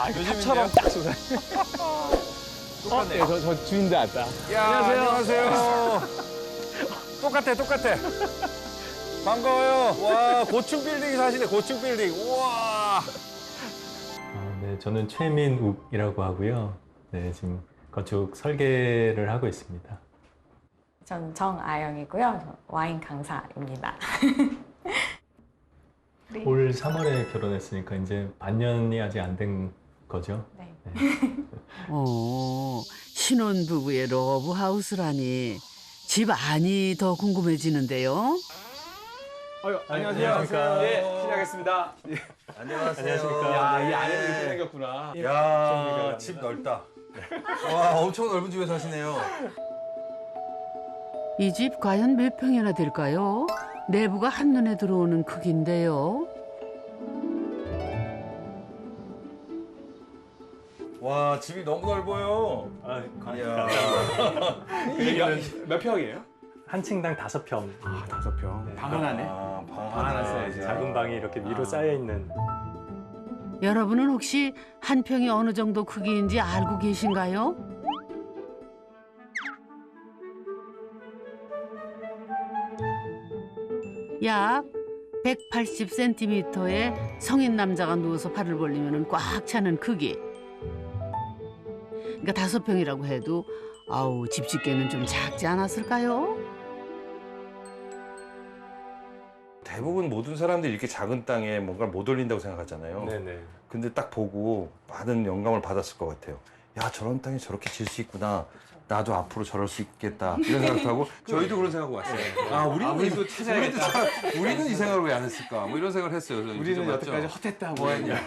야, 이거 탑처럼 딱 쏟아. 똑같네. 저 주인들 왔다. 안녕하세요. 똑같아. 반가워요. 와, 고층 빌딩 사시네, 고층 빌딩. 우와. 네, 저는 최민욱이라고 하고요. 네, 지금 건축 설계를 하고 있습니다. 전 정아영이고요. 저 와인 강사입니다. 네. 올 3월에 결혼했으니까 이제 반년이 아직 안 된 거죠. 네. 신혼부부의 러브하우스라니 집 안이 더 궁금해지는데요. 안녕하세요. 네, 시작하겠습니다. 안녕하세요. 야, 이 안에는 이렇게 생겼구나. 야, 집 넓다. 와, 엄청 넓은 집에 사시네요. 이 집 과연 몇 평이나 될까요? 내부가 한눈에 들어오는 크기인데요. 와, 집이 너무 넓어요. 이야. 이게 몇 평이에요? 한 층당 5평. 아, 5평. 방 하나네. 방 하나 하나 써야지. 써야지. 작은 방이 이렇게 위로 쌓여 있는. 여러분은 혹시 한 평이 어느 정도 크기인지 알고 계신가요? 약 180cm의 성인 남자가 누워서 팔을 벌리면 꽉 차는 크기. 그러니까 5평이라고 해도 아우 집 짓기에는 좀 작지 않았을까요? 대부분 모든 사람들이 이렇게 작은 땅에 뭔가를 못 올린다고 생각하잖아요. 네네. 근데 딱 보고 많은 영감을 받았을 것 같아요. 야, 저런 땅에 저렇게 질 수 있구나. 나도 앞으로 저럴 수 있겠다. 이런 생각도 하고 저희도 그런 생각하고 왔어요. 아, 우리도 찾아야겠다. 우리는 이 생각을 왜 안 했을까? 뭐 이런 생각을 했어요. 우리는 여태까지 헛했다. 뭐 했냐.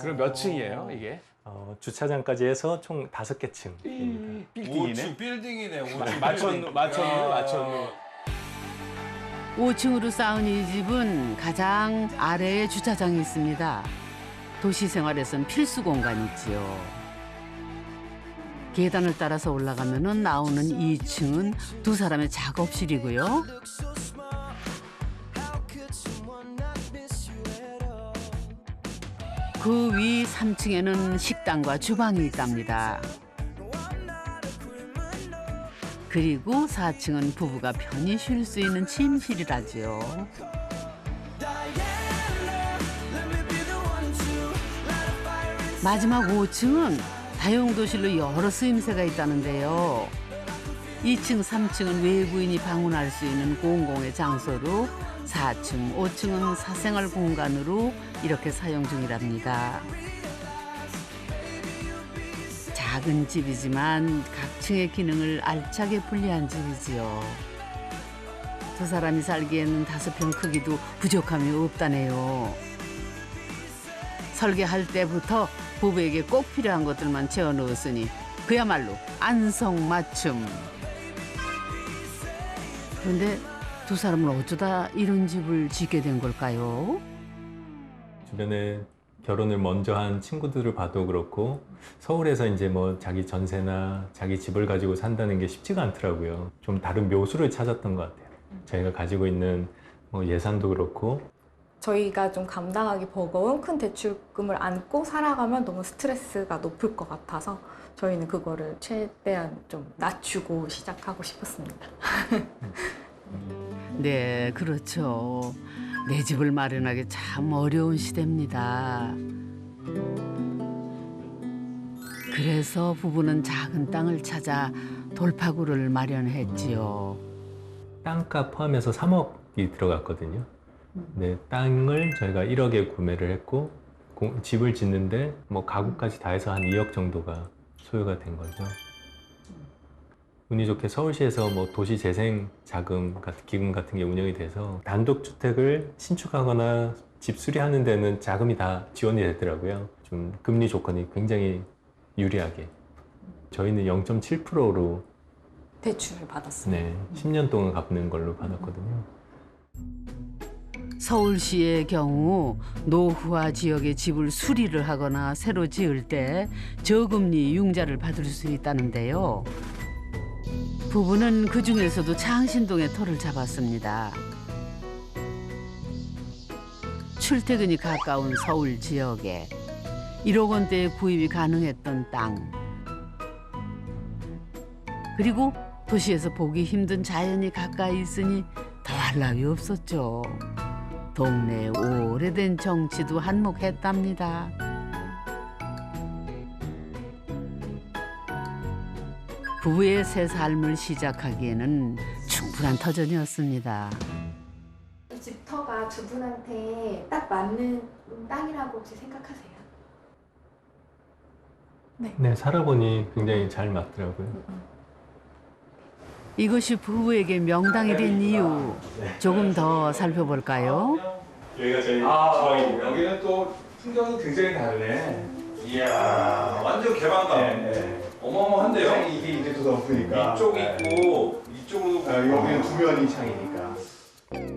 그럼 몇 층이에요, 이게? 주차장까지 해서 총 5개 층입니다. 빌딩이네. 빌딩이네. 5층. 마천루. 5층으로 쌓은 이 집은 가장 아래에 주차장이 있습니다. 도시 생활에선 필수 공간이지요. 계단을 따라서 올라가면 나오는 2층은 두 사람의 작업실이고요. 그 위 3층에는 식당과 주방이 있답니다. 그리고 4층은 부부가 편히 쉴 수 있는 침실이라지요. 마지막 5층은 다용도실로 여러 쓰임새가 있다는데요. 2층, 3층은 외부인이 방문할 수 있는 공공의 장소로 4층, 5층은 사생활 공간으로 이렇게 사용 중이랍니다. 작은 집이지만 각 층의 기능을 알차게 분리한 집이지요. 두 사람이 살기에는 5평 크기도 부족함이 없다네요. 설계할 때부터 부부에게 꼭 필요한 것들만 채워 넣었으니 그야말로 안성맞춤. 그런데 두 사람은 어쩌다 이런 집을 짓게 된 걸까요? 주변에 결혼을 먼저 한 친구들을 봐도 그렇고 서울에서 이제 뭐 자기 전세나 자기 집을 가지고 산다는 게 쉽지가 않더라고요. 좀 다른 묘수를 찾았던 것 같아요. 저희가 가지고 있는 뭐 예산도 그렇고 저희가 좀 감당하기 버거운 큰 대출금을 안고 살아가면 너무 스트레스가 높을 것 같아서 저희는 그거를 최대한 좀 낮추고 시작하고 싶었습니다. 네, 그렇죠. 내 집을 마련하기 참 어려운 시대입니다. 그래서 부부는 작은 땅을 찾아 돌파구를 마련했지요. 땅값 포함해서 3억이 들어갔거든요. 네, 땅을 저희가 1억에 구매를 했고 집을 짓는데 뭐 가구까지 다 해서 한 2억 정도가 소요가 된 거죠. 운이 좋게 서울시에서 뭐 도시재생 자금 같은 기금 같은 게 운영이 돼서 단독주택을 신축하거나 집 수리하는 데는 자금이 다 지원이 되더라고요. 좀 금리 조건이 굉장히 유리하게. 저희는 0.7%로 대출을 받았습니다. 네, 10년 동안 갚는 걸로 받았거든요. 서울시의 경우 노후화 지역의 집을 수리를 하거나 새로 지을 때 저금리 융자를 받을 수 있다는데요. 부부는 그중에서도 창신동에 터를 잡았습니다. 출퇴근이 가까운 서울 지역에 1억 원대에 구입이 가능했던 땅. 그리고 도시에서 보기 힘든 자연이 가까이 있으니 더할 나위 없었죠. 동네에 오래된 정치도 한몫했답니다. 부부의 새 삶을 시작하기에는 충분한 터전이었습니다. 이 집터가 두 분한테 딱 맞는 땅이라고 혹시 생각하세요? 네, 살아보니 굉장히 잘 맞더라고요. 이것이 부부에게 명당이 된 이유 조금 더 살펴볼까요? 여기가 저희 주방입니다. 여기는 또 풍경이 굉장히 다르네. 이야, 완전 개방감. 어마어마한데요? 이게 이제 또 덮으니까. 이쪽 있고 이쪽으로 여기는 두 면이 창이니까.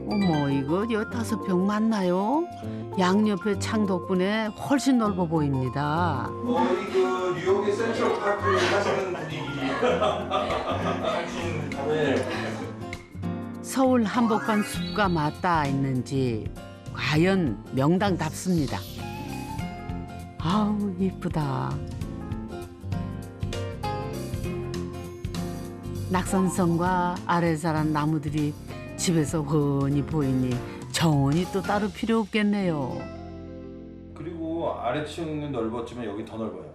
어머 이거 15평 맞나요? 양옆에 창 덕분에 훨씬 넓어 보입니다. 거의 그 뉴욕의 센트럴 파크 사시는 분위기. 서울 한복판 숲과 맞닿아 있는지 과연 명당답습니다. 아우 이쁘다. 낙산성과 아래 자란 나무들이 집에서 훤히 보이니 정원이 또 따로 필요 없겠네요. 그리고 아래층은 넓었지만 여기 더 넓어요.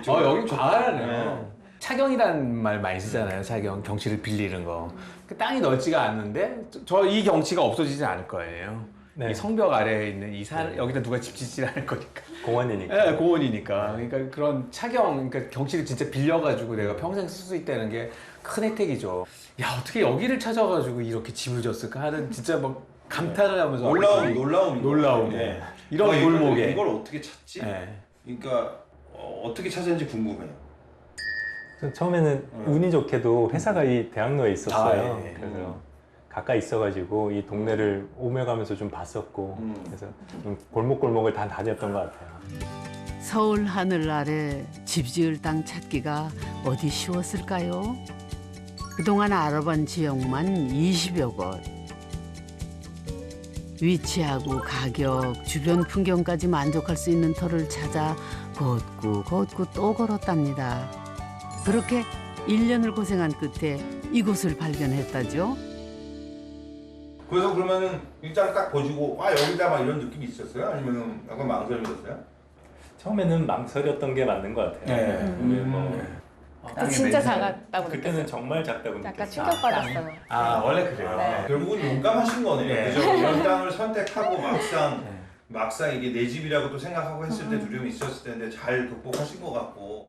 여긴 과하네요. 네. 차경이라는 말 많이 쓰잖아요. 차경, 경치를 빌리는 거. 그 땅이 넓지가 않는데 저 이 경치가 없어지지 않을 거예요. 네. 이 성벽 아래에 있는 이 산 여기다 누가 집 짓지 않을 거니까. 공원이니까. 네, 고원이니까. 그러니까 그런 차경, 그러니까 경치를 진짜 빌려가지고 내가 평생 쓸 수 있다는 게 큰 혜택이죠. 야, 어떻게 여기를 찾아가지고 이렇게 집을 졌을까 하는 진짜 막 감탄을 하면서 놀라움. 네. 이런 골목에. 이걸 어떻게 찾지? 네. 그러니까 어떻게 찾았는지 궁금해요. 처음에는 운이 좋게도 회사가 이 대학로에 있었어요. 아, 예. 그래서 가까이 있어가지고 이 동네를 오며 가면서 좀 봤었고 그래서 좀 골목골목을 다 다녔던 것 같아요. 서울 하늘 아래 집 지을 땅 찾기가 어디 쉬웠을까요? 그동안 알아본 지역만 20여 곳. 위치하고 가격, 주변 풍경까지 만족할 수 있는 터를 찾아 걷고 또 걸었답니다. 그렇게 1년을 고생한 끝에 이곳을 발견했다죠. 그래서 그러면은 일단 딱 보시고 와 여기다 막 이런 느낌이 있었어요? 아니면 약간 망설임이었어요? 처음에는 망설였던 게 맞는 것 같아요. 그때 진짜 작았다고 그때는 느꼈어요. 정말 작다고 약간 느꼈어요. 충격받았어요. 원래 그래요. 네. 결국은 용감하신 거네요. 네. 그죠? 이런 땅을 선택하고 막상 이게 내 집이라고 또 생각하고 했을 때 두려움이 있었을 텐데 잘 극복하신 것 같고.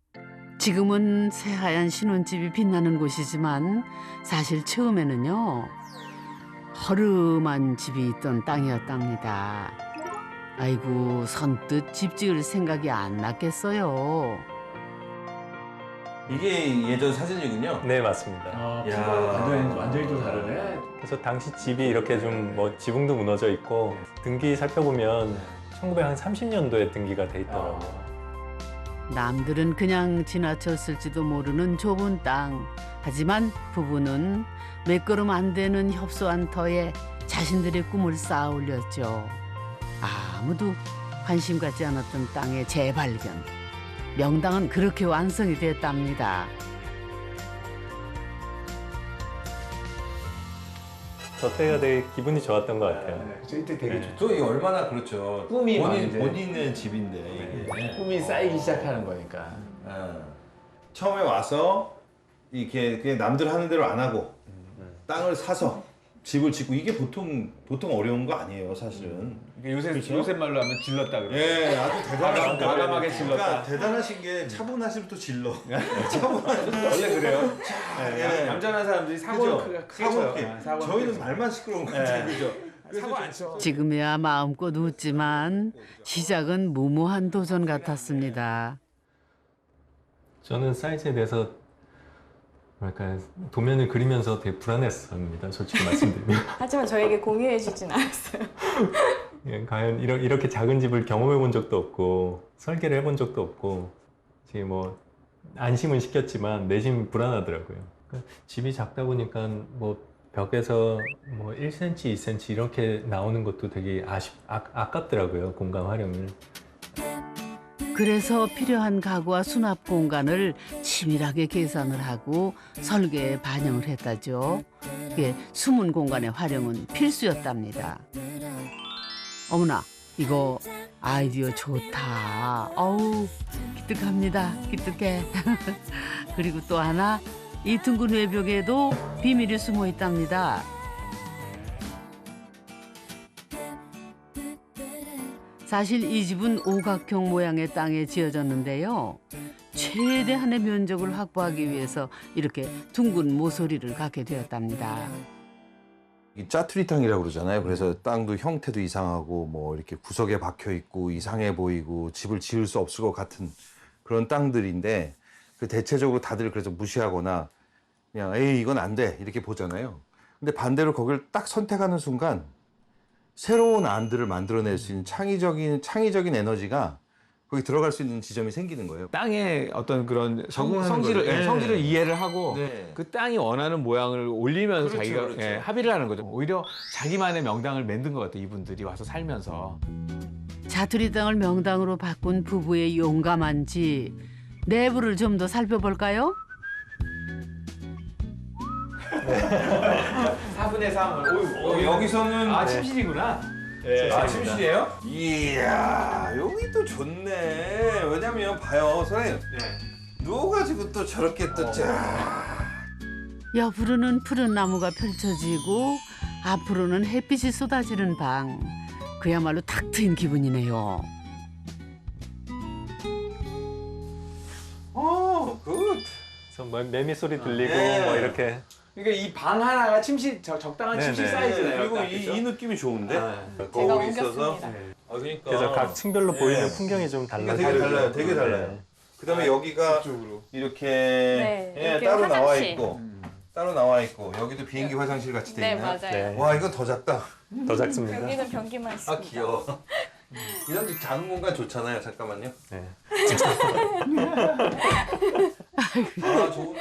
지금은 새하얀 신혼집이 빛나는 곳이지만 사실 처음에는요. 허름한 집이 있던 땅이었답니다. 아이고 선뜻 집 지을 생각이 안 났겠어요. 이게 예전 사진이군요. 네, 맞습니다. 완전히 또 다르네. 그래서 당시 집이 이렇게 좀 뭐 지붕도 무너져 있고 등기 살펴보면 1930년도에 등기가 돼 있더라고요. 남들은 그냥 지나쳤을지도 모르는 좁은 땅. 하지만 부부는 몇걸음 안 되는 협소한 터에 자신들의 꿈을 쌓아 올렸죠. 아무도 관심 갖지 않았던 땅의 재발견. 명당은 그렇게 완성이 됐답니다. 저 때가 되게 기분이 좋았던 것 같아요. 이때 되게 네. 저 이게 얼마나 그렇죠. 꿈이 막 이제- 본인의 집인데 이게. 꿈이 쌓이기 시작하는 거니까. 처음에 와서 이렇게 그냥 남들 하는 대로 안 하고 땅을 사서 집을 짓고 이게 보통 어려운 거 아니에요, 사실은. 요새 말로 하면 질렀다 그래. 예, 아주 대단하신 거. 과감하게 질렀다. 그러니까 대단하신 게 차분하시면 또 질러. 원래 그래요. 예. 얌전한 사람들이 사고를 크게 쳐요. 저희는 말만 시끄러운 거 같아요, 그죠? 사고 안 쳐. 지금이야 마음껏 웃지만 시작은 무모한 도전 같았습니다. 저는 사이즈에 대해서 뭐랄까 도면을 그리면서 되게 불안했습니다. 솔직히 말씀드리면. 하지만 저에게 공유해 주진 않았어요. 예, 과연 이렇게 작은 집을 경험해 본 적도 없고 설계를 해본 적도 없고 지금 뭐 안심은 시켰지만 내심 불안하더라고요. 그러니까 집이 작다 보니까 뭐 벽에서 뭐 1cm, 2cm 이렇게 나오는 것도 되게 아깝더라고요, 공간 활용을. 그래서 필요한 가구와 수납 공간을 치밀하게 계산을 하고 설계에 반영을 했다죠. 이게 숨은 공간의 활용은 필수였답니다. 어머나, 이거 아이디어 좋다. 어우, 기특합니다. 기특해. 그리고 또 하나, 이 둥근 외벽에도 비밀이 숨어 있답니다. 사실 이 집은 오각형 모양의 땅에 지어졌는데요. 최대한의 면적을 확보하기 위해서 이렇게 둥근 모서리를 갖게 되었답니다. 이 짜투리 땅이라고 그러잖아요. 그래서 땅도 형태도 이상하고 뭐 이렇게 구석에 박혀 있고 이상해 보이고 집을 지을 수 없을 것 같은 그런 땅들인데 그 대체적으로 다들 그래서 무시하거나 그냥 에이 이건 안 돼 이렇게 보잖아요. 근데 반대로 거기를 딱 선택하는 순간 새로운 안들을 만들어낼 수 있는 창의적인 에너지가 거기 들어갈 수 있는 지점이 생기는 거예요. 땅의 어떤 그런 적응하는 성질을 거죠. 네. 성질을 이해를 하고 네. 그 땅이 원하는 모양을 올리면서 그렇죠, 자기가 그렇죠. 예, 합의를 하는 거죠. 오히려 자기만의 명당을 만든 것 같아요. 이분들이 와서 살면서. 자투리 땅을 명당으로 바꾼 부부의 용감한지 내부를 좀 더 살펴볼까요? 4분의 3을. 여기서는 아 침실이구나. 아, 침실이에요? 이야, 여기 또 좋네. 왜냐면 봐요, 선생님. 누워가지고 또 저렇게 또 쫙. 옆으로는 푸른 나무가 펼쳐지고 앞으로는 햇빛이 쏟아지는 방. 그야말로 탁 트인 기분이네요. 굿. 그래서 뭐 매미 소리 들리고 네. 뭐 이렇게. 그러니까 이 방 하나가 침실 적당한 네, 침실 네. 사이즈네요. 그리고 딱, 이 그죠? 느낌이 좋은데? 네. 제가 거기 있어서. 옮겼습니다. 그러니까. 그래서 각 층별로 네. 보이는 풍경이 좀 달라요. 되게 달라요, 되게 달라요. 그 다음에 여기가 이쪽으로. 이렇게, 네, 예, 이렇게 따로 나와 화장실. 있고, 따로 나와 있고, 여기도 비행기 화장실 같이 돼 네, 있네. 맞아요. 네. 와, 이건 더 작다. 더 작습니다. 여기는 변기만 있습니다. 아, 귀여워. 이런 작은 공간 좋잖아요. 잠깐만요. 네. 아, 좋은데?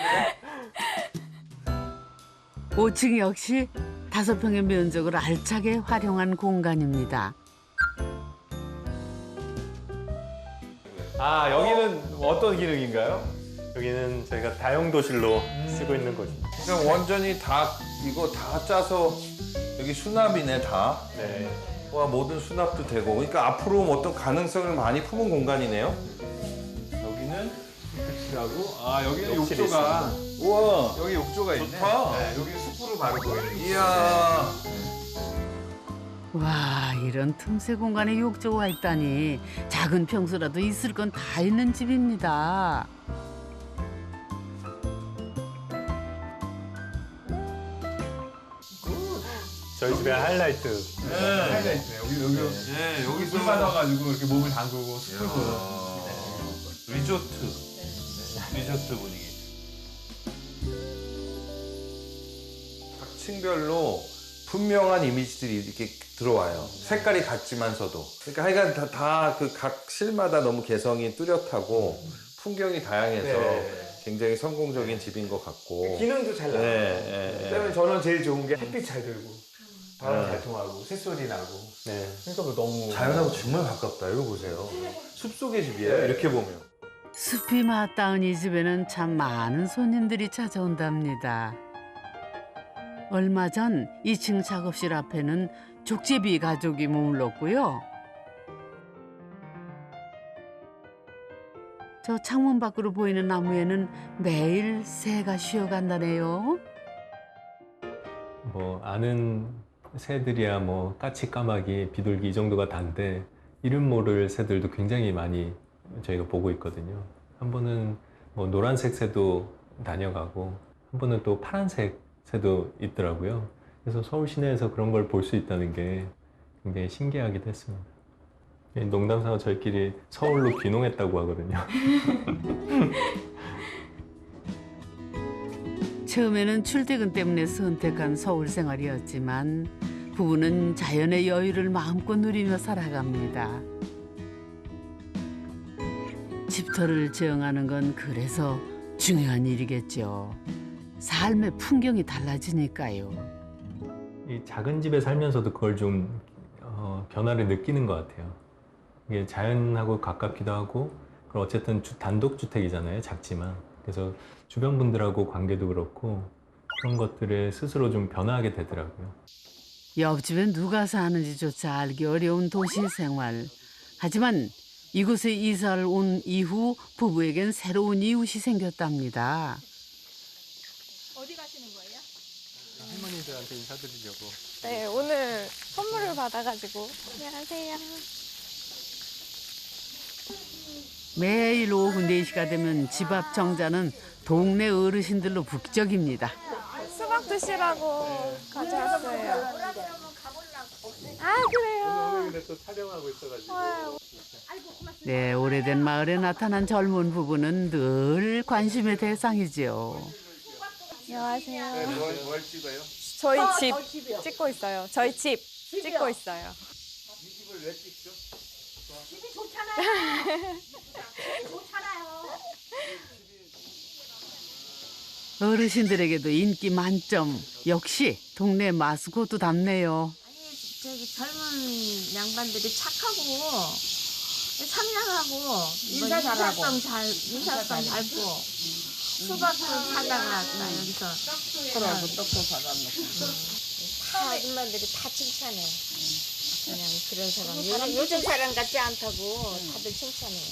5층 역시 5평의 면적을 알차게 활용한 공간입니다. 아 여기는 어떤 기능인가요? 여기는 저희가 다용도실로 쓰고 있는 곳입니다. 그냥 완전히 다, 이거 다 짜서, 여기 수납이네, 다. 네. 와, 모든 수납도 되고. 그러니까 앞으로 어떤 가능성을 많이 품은 공간이네요. 여기는, 라고? 아 여기는 욕실이 욕조가 우와. 여기 욕조가 있네. 좋다. 네, 여기 숲으로 바로 보이는. 이야. 와, 이런 틈새 공간에 욕조가 있다니 작은 평수라도 있을 건 다 있는 집입니다. 저희 집의 하이라이트. 하이가 있네. 여기 네, 여기서. 물 받아가지고 이렇게 몸을 담그고 숲을 보는. 리조트. 리조트 분위기. 각 층별로 분명한 이미지들이 이렇게 들어와요. 색깔이 같지만서도. 그러니까 하여간 다 그 각 실마다 너무 개성이 뚜렷하고 풍경이 다양해서 네. 굉장히 성공적인 집인 것 같고. 기능도 잘 나와요. 네. 그다음에 저는 제일 좋은 게 햇빛 잘 들고 바람 네. 잘 통하고 새소리 나고. 네. 그러니까 뭐 너무 자연하고 정말 가깝다. 이거 보세요. 숲속의 집이에요. 이렇게 보면. 숲이 맞닿은 이 집에는 참 많은 손님들이 찾아온답니다. 얼마 전 2층 작업실 앞에는 족제비 가족이 머물렀고요. 저 창문 밖으로 보이는 나무에는 매일 새가 쉬어간다네요. 뭐 아는 새들이야 뭐 까치, 까마귀, 비둘기 이 정도가 단데 이름 모를 새들도 굉장히 많이 저희가 보고 있거든요. 한 번은 뭐 노란색 새도 다녀가고 한 번은 또 파란색 새도 있더라고요. 그래서 서울 시내에서 그런 걸 볼 수 있다는 게 굉장히 신기하기도 했습니다. 농담삼아 저희끼리 서울로 귀농했다고 하거든요. 처음에는 출퇴근 때문에 선택한 서울 생활이었지만 부부는 자연의 여유를 마음껏 누리며 살아갑니다. 집터를 정하는 건 그래서 중요한 일이겠죠. 삶의 풍경이 달라지니까요. 이 작은 집에 살면서도 그걸 좀 변화를 느끼는 것 같아요. 이게 자연하고 가깝기도 하고, 그리고 어쨌든 단독주택이잖아요, 작지만. 그래서 주변 분들하고 관계도 그렇고 그런 것들에 스스로 좀 변화하게 되더라고요. 옆집에 누가 사는지조차 알기 어려운 도시 생활. 하지만 이곳에 이사를 온 이후 부부에겐 새로운 이웃이 생겼답니다. 어디 가시는 거예요? 할머니들한테 인사드리려고. 네, 오늘 선물을 받아가지고. 안녕하세요. 매일 오후 4시가 되면 집 앞 정자는 동네 어르신들로 북적입니다. 수박 드시라고 가져왔어요. 아, 그래요? 근데 또 촬영하고 있어가지고. 네, 오래된 마을에 나타난 젊은 부부는 늘 관심의 대상이지요. 안녕하세요. 뭘 찍어요? 저희 집 찍고 있어요. 저희 집 찍고 있어요. 이 집을 왜 찍죠? 집이 좋잖아요. 집이 좋잖아요. 어르신들에게도 인기 만점. 역시 동네 마스코트답네요. 아니 저기 젊은 양반들이 착하고 상냥하고 인사 잘하고. 인사성 잘고 수박도 사다가 여기서 그러고 떡도 받아먹고. 다 아줌마들이 다 칭찬해. 그냥 그런 사람 요즘 사람 같지 않다고 다들 칭찬해요.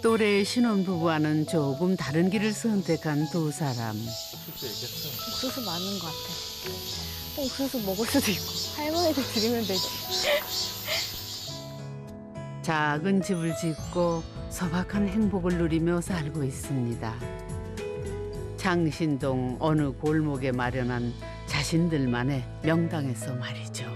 또래의 신혼부부와는 조금 다른 길을 선택한 두 사람. 옥수수 많은 것 같아. 옥수수 먹을 수도 있고 할머니들 드리면 되지. 작은 집을 짓고 소박한 행복을 누리며 살고 있습니다. 창신동 어느 골목에 마련한 자신들만의 명당에서 말이죠.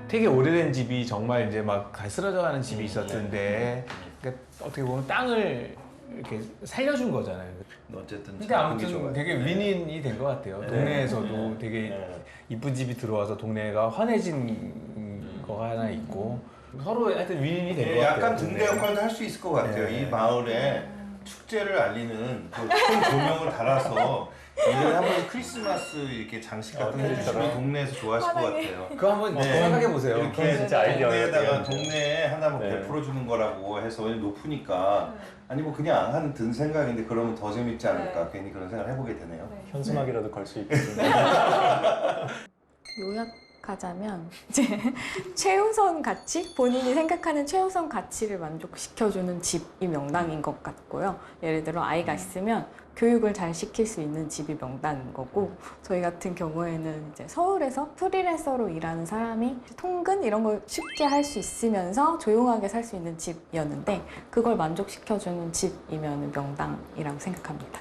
되게 오래된 집이 정말 이제 막 쓰러져가는 집이 있었던데, 그러니까 어떻게 보면 땅을 이렇게 살려준 거잖아요. 어쨌든 근데 아무튼 되게 윈윈이 된 것 같아요. 동네에서도 되게 이쁜 집이 들어와서 동네가 환해진 거가 하나 있고 서로 하여튼 윈윈이 된 것 같아요. 약간 등대 역할도 할 수 있을 것 같아요. 네. 이 마을에 축제를 알리는 그 큰 조명을 달아서 1년에 한 번씩 크리스마스 이렇게 장식 같은 거 해주시면 동네에서 좋아하실 것 같아요. 그거 한번 네. 생각해 보세요. 이렇게 진짜 아이디어예요. 동네에다가 동네에 하나 뭐 네. 베풀어 주는 거라고 해서 높으니까 아니 뭐 그냥 한 든 생각인데 그러면 더 재밌지 않을까 괜히 그런 생각을 해보게 되네요. 현수막이라도 걸 수 있거든요. 요약하자면 이제 최우선 가치, 본인이 생각하는 최우선 가치를 만족시켜주는 집이 명당인 것 같고요. 예를 들어 아이가 있으면 교육을 잘 시킬 수 있는 집이 명당인 거고, 저희 같은 경우에는 이제 서울에서 프리랜서로 일하는 사람이 통근 이런 걸 쉽게 할 수 있으면서 조용하게 살 수 있는 집이었는데, 그걸 만족시켜주는 집이면 명당이라고 생각합니다.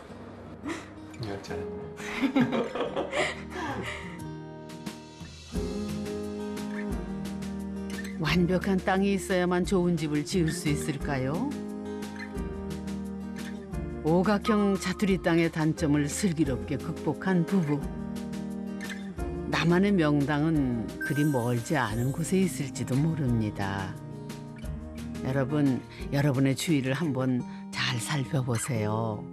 이거 잘. 완벽한 땅이 있어야만 좋은 집을 지을 수 있을까요? 오각형 자투리 땅의 단점을 슬기롭게 극복한 부부. 나만의 명당은 그리 멀지 않은 곳에 있을지도 모릅니다. 여러분, 여러분의 주위를 한번 잘 살펴보세요.